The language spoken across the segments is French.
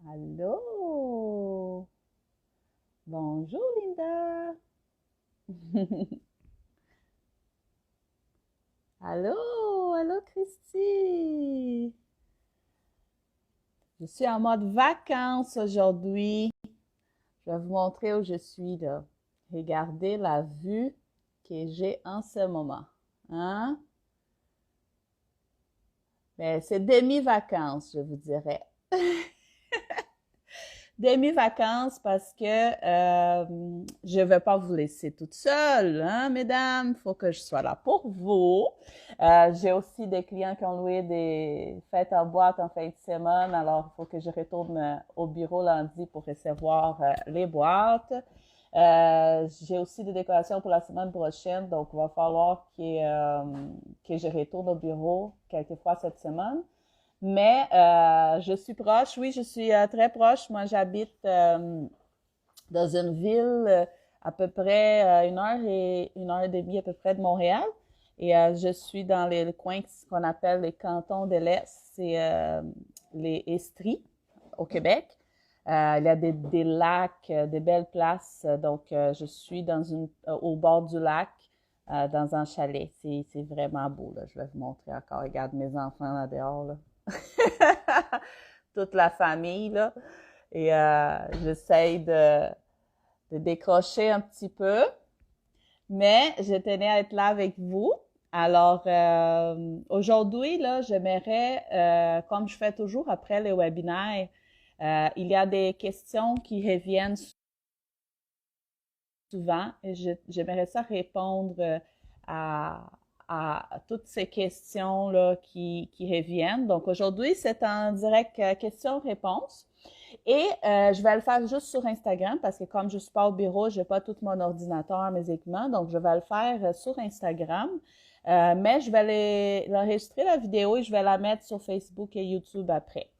Allô? Bonjour Linda. Allô, allô Christy. Je suis en mode vacances aujourd'hui. Je vais vous montrer où je suis là. Regardez la vue que j'ai en ce moment. Hein? Mais c'est demi-vacances, je vous dirais. Demi-vacances parce que je ne vais pas vous laisser toute seule, hein, mesdames. Il faut que je sois là pour vous. J'ai aussi des clients qui ont loué des fêtes en boîte en fin de semaine. Alors, il faut que je retourne au bureau lundi pour recevoir les boîtes. J'ai aussi des décorations pour la semaine prochaine. Donc, il va falloir que je retourne au bureau quelquefois cette semaine. Mais je suis proche, oui, je suis très proche. Moi, j'habite dans une ville à peu près une heure et demie à peu près de Montréal. Et je suis dans les coins qu'on appelle les cantons de l'Est. C'est les Estries au Québec. Il y a des lacs, des belles places. Donc, je suis au bord du lac, dans un chalet. C'est vraiment beau, là. Je vais vous montrer encore. Regarde mes enfants là dehors, là. Toute la famille, là. Et j'essaye de décrocher un petit peu, mais je tenais à être là avec vous. Alors, aujourd'hui, là, j'aimerais, comme je fais toujours après les webinaires, il y a des questions qui reviennent souvent et j'aimerais ça répondre à, à toutes ces questions-là qui reviennent. Donc, aujourd'hui, c'est en direct questions-réponses. Et je vais le faire juste sur Instagram parce que comme je suis pas au bureau, j'ai pas tout mon ordinateur, mes équipements, donc je vais le faire sur Instagram. Mais je vais l'enregistrer la vidéo et je vais la mettre sur Facebook et YouTube après.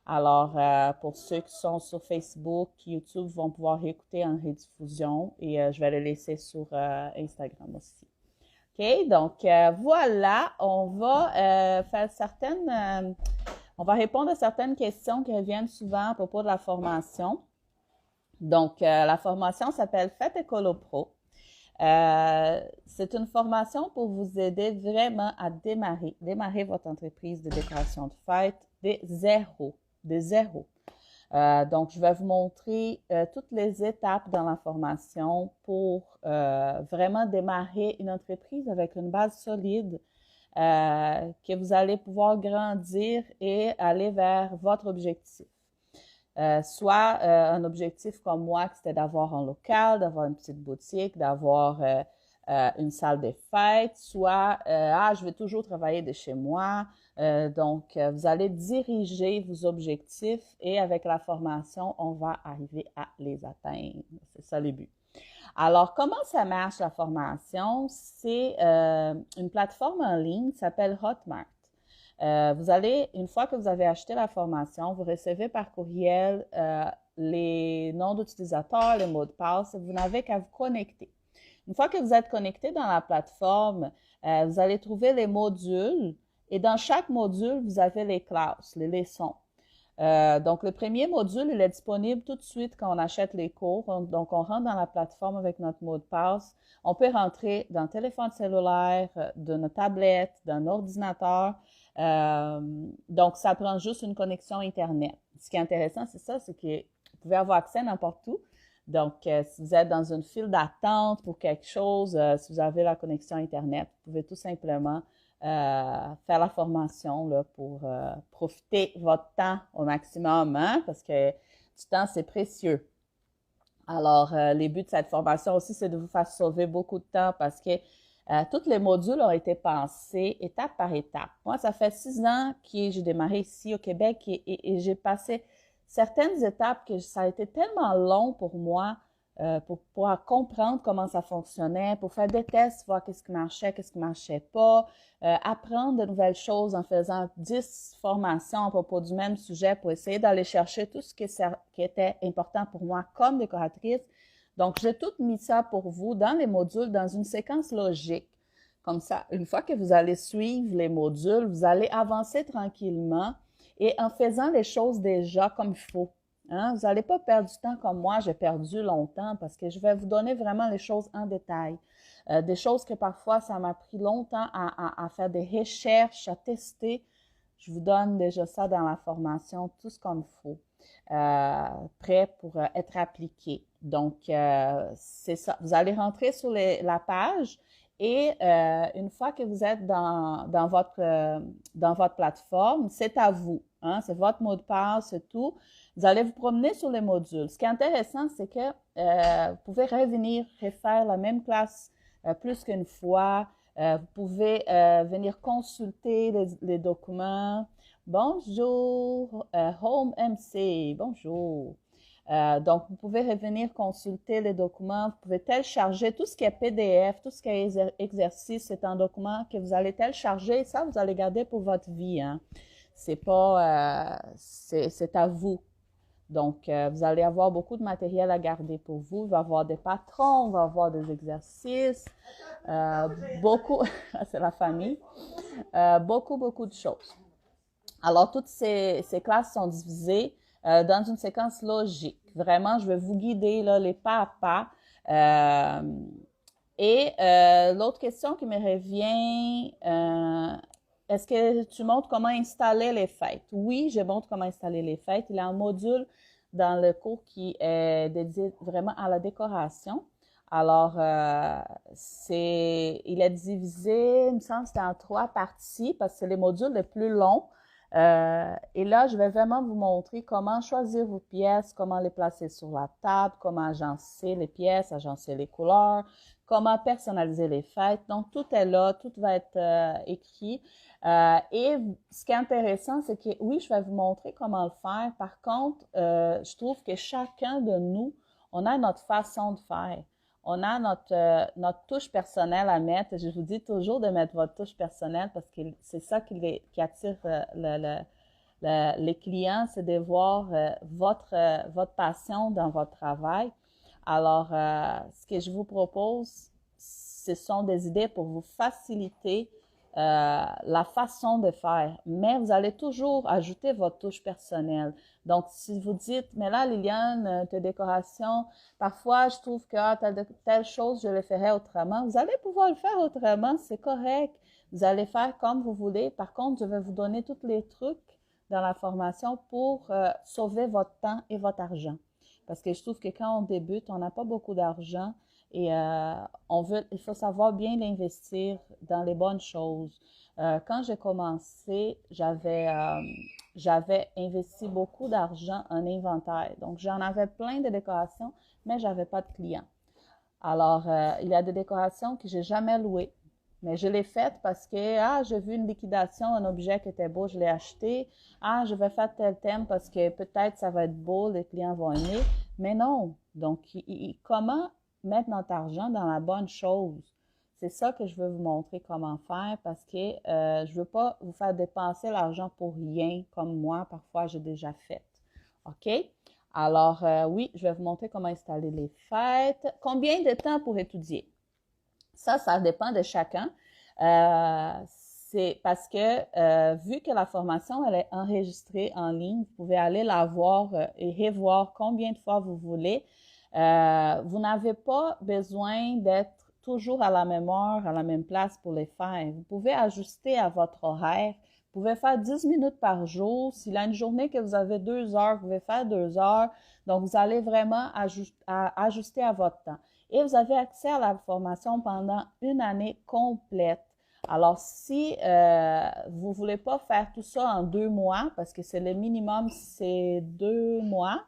Alors, pour ceux qui sont sur Facebook, YouTube vont pouvoir écouter en rediffusion et je vais le laisser sur Instagram aussi. OK? Donc, voilà, on va faire on va répondre à certaines questions qui reviennent souvent à propos de la formation. Donc, la formation s'appelle Fête Écolo Pro. C'est une formation pour vous aider vraiment à démarrer votre entreprise de décoration de fête de zéro. Donc, je vais vous montrer toutes les étapes dans la formation pour vraiment démarrer une entreprise avec une base solide que vous allez pouvoir grandir et aller vers votre objectif. Soit un objectif comme moi, que c'était d'avoir un local, d'avoir une petite boutique, d'avoir une salle de fête, soit je vais toujours travailler de chez moi. Donc, vous allez diriger vos objectifs et avec la formation, on va arriver à les atteindre. C'est ça le but. Alors, comment ça marche la formation? C'est une plateforme en ligne qui s'appelle Hotmart. Vous allez, une fois que vous avez acheté la formation, vous recevez par courriel les noms d'utilisateurs, les mots de passe. Vous n'avez qu'à vous connecter. Une fois que vous êtes connecté dans la plateforme, vous allez trouver les modules et dans chaque module, vous avez les classes, les leçons. Donc, le premier module, il est disponible tout de suite quand on achète les cours. Donc, on rentre dans la plateforme avec notre mot de passe. On peut rentrer d'un téléphone cellulaire, d'une tablette, d'un ordinateur. Donc, ça prend juste une connexion Internet. Ce qui est intéressant, c'est ça, c'est que vous pouvez avoir accès n'importe où. Donc, si vous êtes dans une file d'attente pour quelque chose, si vous avez la connexion Internet, vous pouvez tout simplement faire la formation là, pour profiter votre temps au maximum, hein, parce que du temps, c'est précieux. Alors, les buts de cette formation aussi, c'est de vous faire sauver beaucoup de temps parce que tous les modules ont été pensés étape par étape. Moi, ça fait 6 ans que j'ai démarré ici au Québec et j'ai passé certaines étapes que ça a été tellement long pour moi pour pouvoir comprendre comment ça fonctionnait, pour faire des tests, voir qu'est-ce qui marchait pas, apprendre de nouvelles choses en faisant 10 formations à propos du même sujet pour essayer d'aller chercher tout ce qui était important pour moi comme décoratrice. Donc, j'ai tout mis ça pour vous dans les modules, dans une séquence logique. Comme ça, une fois que vous allez suivre les modules, vous allez avancer tranquillement et en faisant les choses déjà comme il faut. Hein? Vous n'allez pas perdre du temps comme moi, j'ai perdu longtemps parce que je vais vous donner vraiment les choses en détail. Des choses que parfois ça m'a pris longtemps à faire des recherches, à tester. Je vous donne déjà ça dans la formation, tout ce qu'il faut, prêt pour être appliqué. Donc, c'est ça. Vous allez rentrer sur la page et une fois que vous êtes dans votre plateforme, c'est à vous. Hein? C'est votre mot de passe, c'est tout. Vous allez vous promener sur les modules. Ce qui est intéressant, c'est que vous pouvez revenir, refaire la même classe plus qu'une fois. Vous pouvez venir consulter les documents. Bonjour, Home MC, bonjour. Donc, vous pouvez revenir consulter les documents. Vous pouvez télécharger tout ce qui est PDF, tout ce qui est exercice. C'est un document que vous allez télécharger. Ça, vous allez garder pour votre vie. Hein. C'est pas, c'est à vous. Donc, vous allez avoir beaucoup de matériel à garder pour vous. Il va y avoir des patrons, il va y avoir des exercices, beaucoup, c'est la famille, beaucoup de choses. Alors, toutes ces classes sont divisées dans une séquence logique. Vraiment, je vais vous guider là, les pas à pas. L'autre question qui me revient, est-ce que tu montres comment installer les fêtes? Oui, je montre comment installer les fêtes. Il y a un module dans le cours qui est dédié vraiment à la décoration. Alors, il est divisé, il me semble, c'était en 3 parties parce que c'est les modules les plus longs. Et là, je vais vraiment vous montrer comment choisir vos pièces, comment les placer sur la table, comment agencer les pièces, agencer les couleurs, comment personnaliser les fêtes. Donc, tout est là, tout va être écrit. Et ce qui est intéressant, c'est que oui, je vais vous montrer comment le faire. Par contre, je trouve que chacun de nous, on a notre façon de faire. On a notre touche personnelle à mettre. Je vous dis toujours de mettre votre touche personnelle parce que c'est ça qui attire les clients, c'est de voir votre passion dans votre travail. Alors, ce que je vous propose, ce sont des idées pour vous faciliter la façon de faire, mais vous allez toujours ajouter votre touche personnelle. Donc, si vous dites, mais là, Liliane, tes décorations, parfois, je trouve que telle chose, je le ferais autrement. Vous allez pouvoir le faire autrement, c'est correct. Vous allez faire comme vous voulez. Par contre, je vais vous donner tous les trucs dans la formation pour sauver votre temps et votre argent. Parce que je trouve que quand on débute, on n'a pas beaucoup d'argent. Et il faut savoir bien l'investir dans les bonnes choses. Quand j'ai commencé, j'avais investi beaucoup d'argent en inventaire. Donc, j'en avais plein de décorations, mais j'avais pas de clients. Alors, il y a des décorations que j'ai jamais louées, mais je l'ai faites parce que, j'ai vu une liquidation, un objet qui était beau, je l'ai acheté. Je vais faire tel thème parce que peut-être ça va être beau, les clients vont aimer. Mais non. Donc, comment mettre notre argent dans la bonne chose? C'est ça que je veux vous montrer comment faire parce que je veux pas vous faire dépenser l'argent pour rien comme moi, parfois j'ai déjà fait. OK? Alors, oui, je vais vous montrer comment installer les fêtes. Combien de temps pour étudier? Ça dépend de chacun. C'est parce que vu que la formation, elle est enregistrée en ligne, vous pouvez aller la voir et revoir combien de fois vous voulez. Vous n'avez pas besoin d'être toujours à la mémoire, à la même place pour les faire. Vous pouvez ajuster à votre horaire. Vous pouvez faire 10 minutes par jour. S'il y a une journée que vous avez 2 heures, vous pouvez faire 2 heures. Donc, vous allez vraiment ajuster à votre temps. Et vous avez accès à la formation pendant une année complète. Alors, si vous ne voulez pas faire tout ça en 2 mois, parce que c'est le minimum, c'est 2 mois,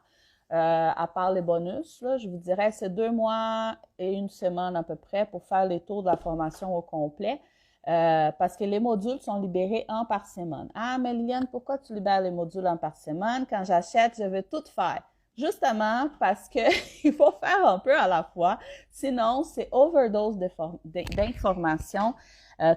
à part les bonus, là, je vous dirais c'est 2 mois et 1 semaine à peu près pour faire les tours de la formation au complet. Parce que les modules sont libérés un par semaine. Mais Liliane, pourquoi tu libères les modules un par semaine? Quand j'achète, je vais tout faire. Justement parce que il faut faire un peu à la fois. Sinon, c'est overdose d'informations,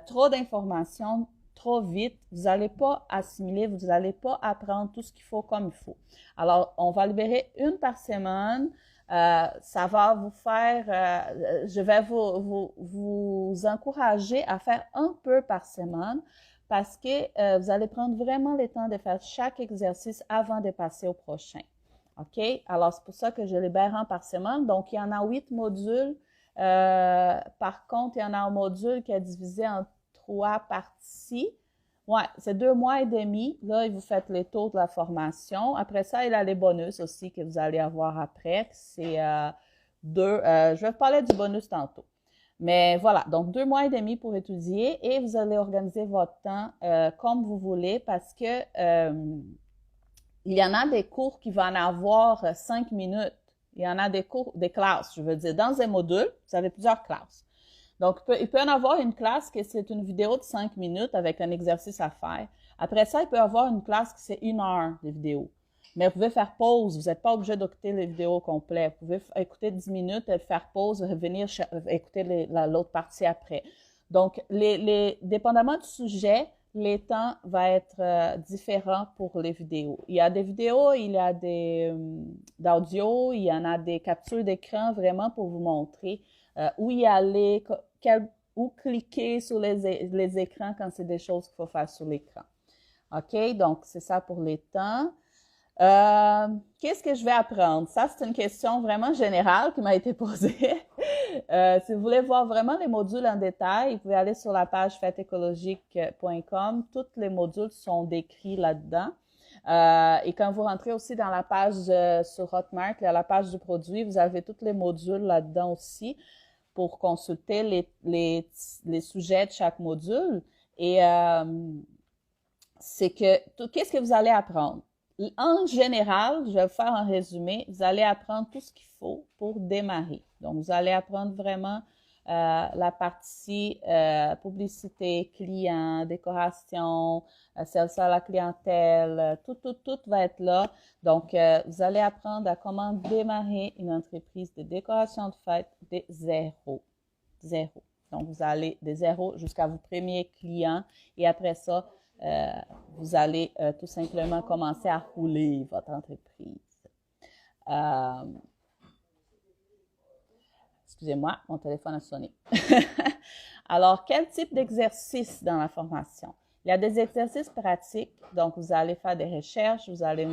trop d'informations, trop vite. Vous n'allez pas assimiler, vous n'allez pas apprendre tout ce qu'il faut comme il faut. Alors, on va libérer 1 par semaine. Ça va vous faire, je vais vous encourager à faire un peu par semaine parce que vous allez prendre vraiment le temps de faire chaque exercice avant de passer au prochain. OK? Alors, c'est pour ça que je libère un par semaine. Donc, il y en a 8 modules. Par contre, il y en a un module qui est divisé en 3 parties. Ouais, c'est 2 mois et demi. Là, vous faites les tours de la formation. Après ça, il y a les bonus aussi que vous allez avoir après. C'est je vais vous parler du bonus tantôt. Mais voilà, donc 2 mois et demi pour étudier et vous allez organiser votre temps comme vous voulez parce que il y en a des cours qui vont en avoir 5 minutes. Il y en a des cours, des classes, je veux dire. Dans un module, vous avez plusieurs classes. Donc, il peut y en avoir une classe que c'est une vidéo de 5 minutes avec un exercice à faire. Après ça, il peut y avoir une classe qui c'est 1 heure de vidéo. Mais vous pouvez faire pause. Vous n'êtes pas obligé d'écouter les vidéos complètes. Vous pouvez écouter 10 minutes, faire pause, revenir écouter l'autre partie après. Donc, dépendamment du sujet, les temps vont être différents pour les vidéos. Il y a des vidéos, il y a d'audio, il y en a des captures d'écran vraiment pour vous montrer où y aller, où cliquer sur les écrans quand c'est des choses qu'il faut faire sur l'écran. OK? Donc, c'est ça pour les temps. Qu'est-ce que je vais apprendre? Ça, c'est une question vraiment générale qui m'a été posée. Si vous voulez voir vraiment les modules en détail, vous pouvez aller sur la page fêteécologique.com. Tous les modules sont décrits là-dedans. Et quand vous rentrez aussi dans la page sur Hotmart, à la page du produit, vous avez tous les modules là-dedans aussi pour consulter les sujets de chaque module. Et c'est que, qu'est-ce que vous allez apprendre? En général, je vais vous faire un résumé. Vous allez apprendre tout ce qu'il faut pour démarrer. Donc, vous allez apprendre vraiment la partie publicité, client, décoration, service à la clientèle, tout va être là. Donc, vous allez apprendre à comment démarrer une entreprise de décoration de fête de zéro. Zéro. Donc, vous allez de zéro jusqu'à vos premiers clients et après ça, vous allez tout simplement commencer à rouler votre entreprise. Excusez-moi, mon téléphone a sonné. Alors, quel type d'exercice dans la formation? Il y a des exercices pratiques, donc vous allez faire des recherches, vous allez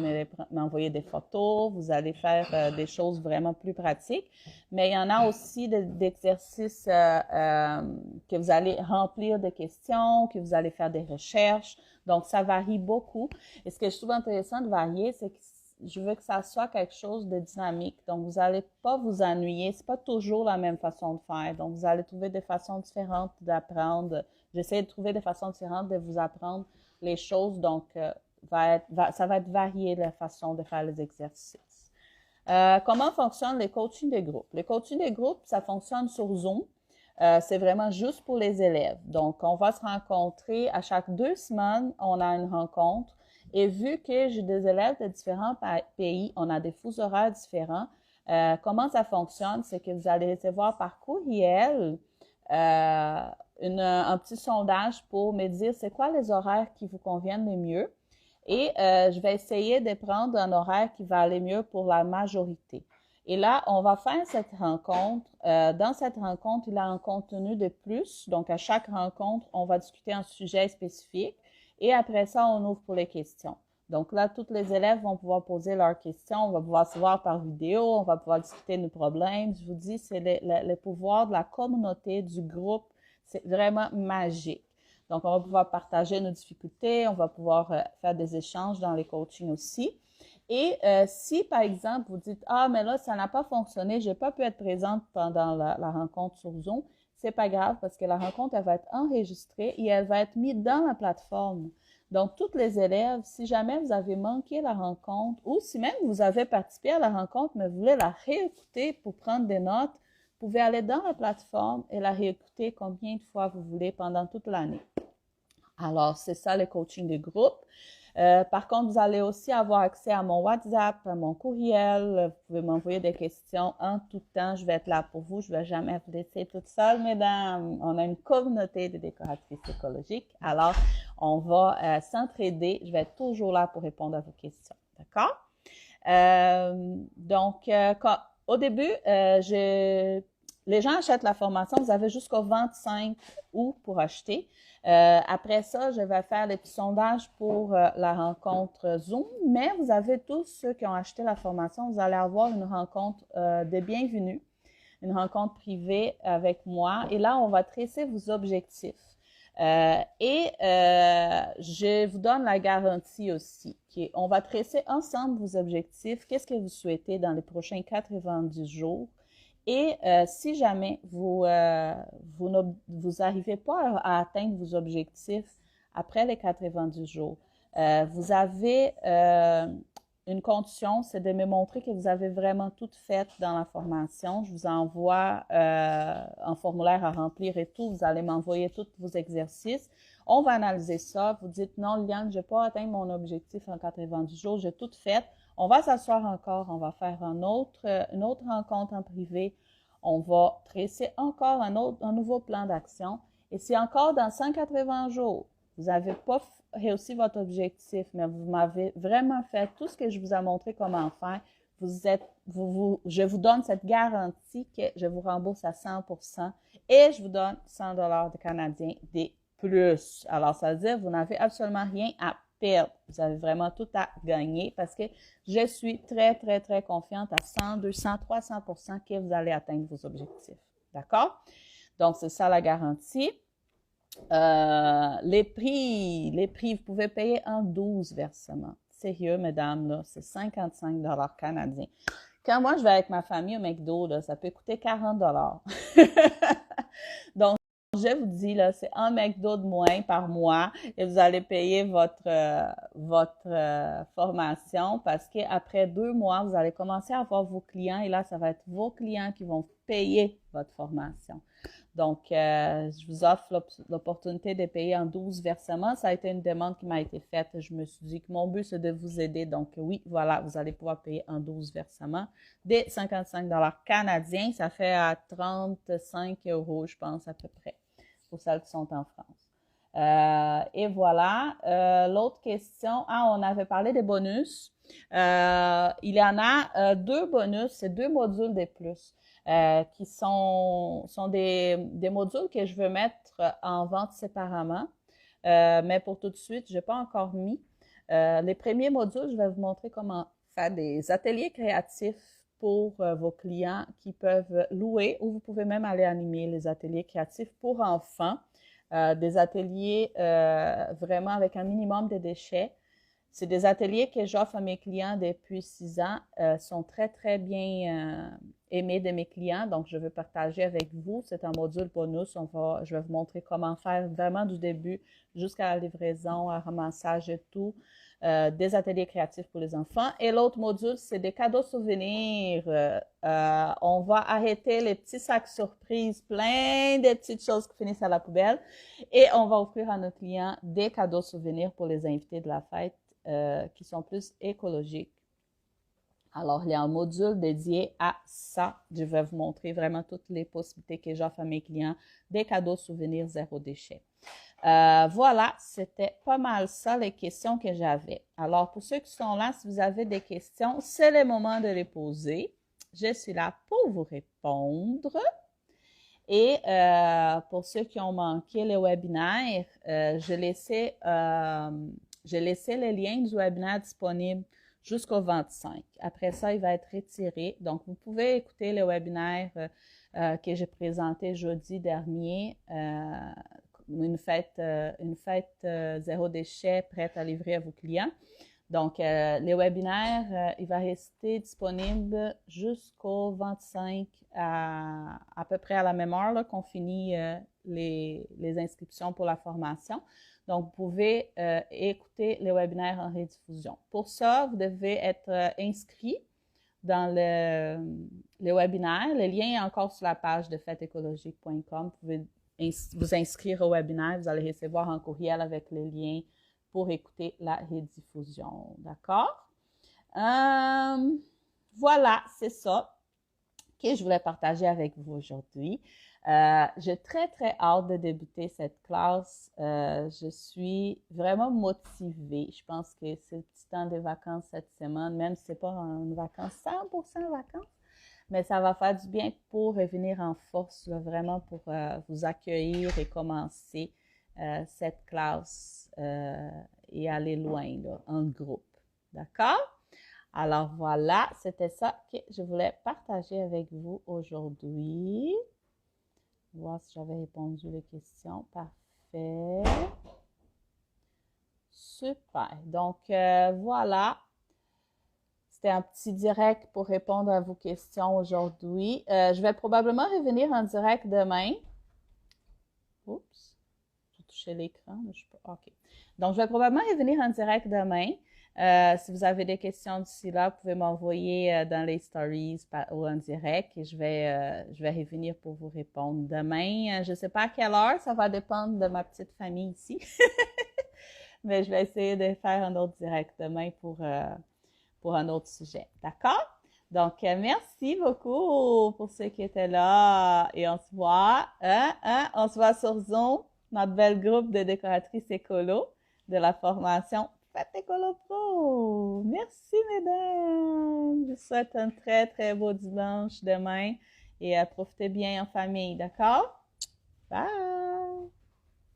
m'envoyer des photos, vous allez faire des choses vraiment plus pratiques, mais il y en a aussi d'exercices que vous allez remplir des questions, que vous allez faire des recherches, donc ça varie beaucoup. Et ce que je trouve intéressant de varier, c'est que je veux que ça soit quelque chose de dynamique. Donc, vous n'allez pas vous ennuyer. C'est pas toujours la même façon de faire. Donc, vous allez trouver des façons différentes d'apprendre. J'essaie de trouver des façons différentes de vous apprendre les choses. Donc, ça va être varié la façon de faire les exercices. Comment fonctionnent les coachings de groupe? Les coachings de groupe, ça fonctionne sur Zoom. C'est vraiment juste pour les élèves. Donc, on va se rencontrer à chaque 2 semaines. On a une rencontre. Et vu que j'ai des élèves de différents pays, on a des fuseaux horaires différents, comment ça fonctionne? C'est que vous allez recevoir par courriel un petit sondage pour me dire c'est quoi les horaires qui vous conviennent le mieux. Et je vais essayer de prendre un horaire qui va aller mieux pour la majorité. Et là, on va faire cette rencontre. Dans cette rencontre, il y a un contenu de plus. Donc, à chaque rencontre, on va discuter un sujet spécifique. Et après ça, on ouvre pour les questions. Donc là, tous les élèves vont pouvoir poser leurs questions. On va pouvoir se voir par vidéo. On va pouvoir discuter de nos problèmes. Je vous dis, c'est le pouvoir de la communauté, du groupe. C'est vraiment magique. Donc, on va pouvoir partager nos difficultés. On va pouvoir faire des échanges dans les coachings aussi. Et si, par exemple, vous dites « Ah, mais là, ça n'a pas fonctionné. Je n'ai pas pu être présente pendant la rencontre sur Zoom. » C'est pas grave parce que la rencontre, elle va être enregistrée et elle va être mise dans la plateforme. Donc, tous les élèves, si jamais vous avez manqué la rencontre ou si même vous avez participé à la rencontre, mais vous voulez la réécouter pour prendre des notes, vous pouvez aller dans la plateforme et la réécouter combien de fois vous voulez pendant toute l'année. Alors, c'est ça le coaching de groupe. Par contre, vous allez aussi avoir accès à mon WhatsApp, à mon courriel. Vous pouvez m'envoyer des questions en tout temps. Je vais être là pour vous. Je ne vais jamais vous laisser toute seule, mesdames. On a une communauté de décoratrices écologiques. Alors, on va s'entraider. Je vais être toujours là pour répondre à vos questions. D'accord? Donc, au début, les gens achètent la formation, vous avez jusqu'au 25 août pour acheter. Après ça, je vais faire les petits sondages pour la rencontre Zoom, mais vous avez tous ceux qui ont acheté la formation, vous allez avoir une rencontre de bienvenue, une rencontre privée avec moi. Et là, on va tracer vos objectifs. Je vous donne la garantie aussi. On va tracer ensemble vos objectifs. Qu'est-ce que vous souhaitez dans les prochains 90 jours? Et si jamais vous n'arrivez pas à atteindre vos objectifs après les 90 jours, vous avez une condition, c'est de me montrer que vous avez vraiment tout fait dans la formation. Je vous envoie un formulaire à remplir et tout. Vous allez m'envoyer tous vos exercices. On va analyser ça. Vous dites, non, Liliane, je n'ai pas atteint mon objectif en 90 jours. J'ai tout fait. On va s'asseoir encore. On va faire une autre rencontre en privé. On va tracer encore un nouveau plan d'action. Et si encore dans 180 jours, vous n'avez pas réussi votre objectif, mais vous m'avez vraiment fait tout ce que je vous ai montré comment faire, je vous donne cette garantie que je vous rembourse à 100% et je vous donne 100 $ canadiens des plus. Alors, ça veut dire que vous n'avez absolument rien à perdre. Vous avez vraiment tout à gagner parce que je suis très, très, très confiante à 100, 200, 300% que vous allez atteindre vos objectifs. D'accord? Donc, c'est ça la garantie. Les prix, vous pouvez payer en 12 versements. Sérieux, mesdames, là, c'est 55 $ canadiens. Quand moi, je vais avec ma famille au McDo, là, ça peut coûter 40 $. Donc, je vous dis, là, c'est un McDo de moins par mois et vous allez payer votre formation parce qu'après 2 mois, vous allez commencer à avoir vos clients et là, ça va être vos clients qui vont payer votre formation. Donc, je vous offre l'opportunité de payer en 12 versements. Ça a été une demande qui m'a été faite. Je me suis dit que mon but, c'est de vous aider. Donc, oui, voilà, vous allez pouvoir payer en 12 versements des 55 $ canadiens. Ça fait à 35 €, je pense, à peu près, pour celles qui sont en France. Et voilà. L'autre question, on avait parlé des bonus. Il y en a 2 bonus, c'est 2 modules de plus. Qui sont des modules que je veux mettre en vente séparément. Mais pour tout de suite, je n'ai pas encore mis. Les premiers modules, je vais vous montrer comment faire des ateliers créatifs pour vos clients qui peuvent louer ou vous pouvez même aller animer les ateliers créatifs pour enfants. Des ateliers vraiment avec un minimum de déchets. C'est des ateliers que j'offre à mes clients depuis 6 ans. Sont très, très bien aimés de mes clients. Donc, je veux partager avec vous. C'est un module bonus. Je vais vous montrer comment faire vraiment du début jusqu'à la livraison, à ramassage et tout. Des ateliers créatifs pour les enfants. Et l'autre module, c'est des cadeaux souvenirs. On va arrêter les petits sacs surprises, plein de petites choses qui finissent à la poubelle. Et on va offrir à nos clients des cadeaux souvenirs pour les invités de la fête. Qui sont plus écologiques. Alors, il y a un module dédié à ça. Je vais vous montrer vraiment toutes les possibilités que j'offre à mes clients, des cadeaux souvenirs zéro déchet. Voilà, c'était pas mal ça, les questions que j'avais. Alors, pour ceux qui sont là, si vous avez des questions, c'est le moment de les poser. Je suis là pour vous répondre. Et pour ceux qui ont manqué le webinaire, j'ai laissé le lien du webinaire disponible jusqu'au 25. Après ça, il va être retiré. Donc, vous pouvez écouter le webinaire que j'ai présenté jeudi dernier, une fête zéro déchet prête à livrer à vos clients. Donc, les webinaires, il va rester disponible jusqu'au 25 à peu près à la même heure qu'on finit les inscriptions pour la formation. Donc, vous pouvez écouter les webinaires en rediffusion. Pour ça, vous devez être inscrit dans le webinaire. Le lien est encore sur la page de fêteécologique.com. Vous pouvez vous inscrire au webinaire. Vous allez recevoir un courriel avec le lien pour écouter la rediffusion. D'accord? Voilà, c'est ça que je voulais partager avec vous aujourd'hui. J'ai très, très hâte de débuter cette classe. Je suis vraiment motivée. Je pense que c'est le petit temps de vacances cette semaine, même si ce n'est pas une vacance 100% vacances. mais ça va faire du bien pour revenir en force, là, vraiment pour vous accueillir et commencer cette classe et aller loin là, en groupe. D'accord? Alors voilà, c'était ça que je voulais partager avec vous aujourd'hui. Voir si j'avais répondu les questions. Parfait. Super. Donc voilà. C'était un petit direct pour répondre à vos questions aujourd'hui. Je vais probablement revenir en direct demain. Oups. J'ai touché l'écran. Je sais pas. OK. Donc, je vais probablement revenir en direct demain. Si vous avez des questions d'ici là, vous pouvez m'envoyer dans les stories ou en direct et je vais revenir pour vous répondre demain. Je ne sais pas à quelle heure, ça va dépendre de ma petite famille ici. Mais je vais essayer de faire un autre direct demain pour un autre sujet. D'accord? Donc, merci beaucoup pour ceux qui étaient là et on se voit, on se voit sur Zoom, notre bel groupe de décoratrices écolo de la formation Faites Écolo Pro. Merci, mesdames. Je vous souhaite un très, très beau dimanche demain et profitez bien en famille, d'accord? Bye!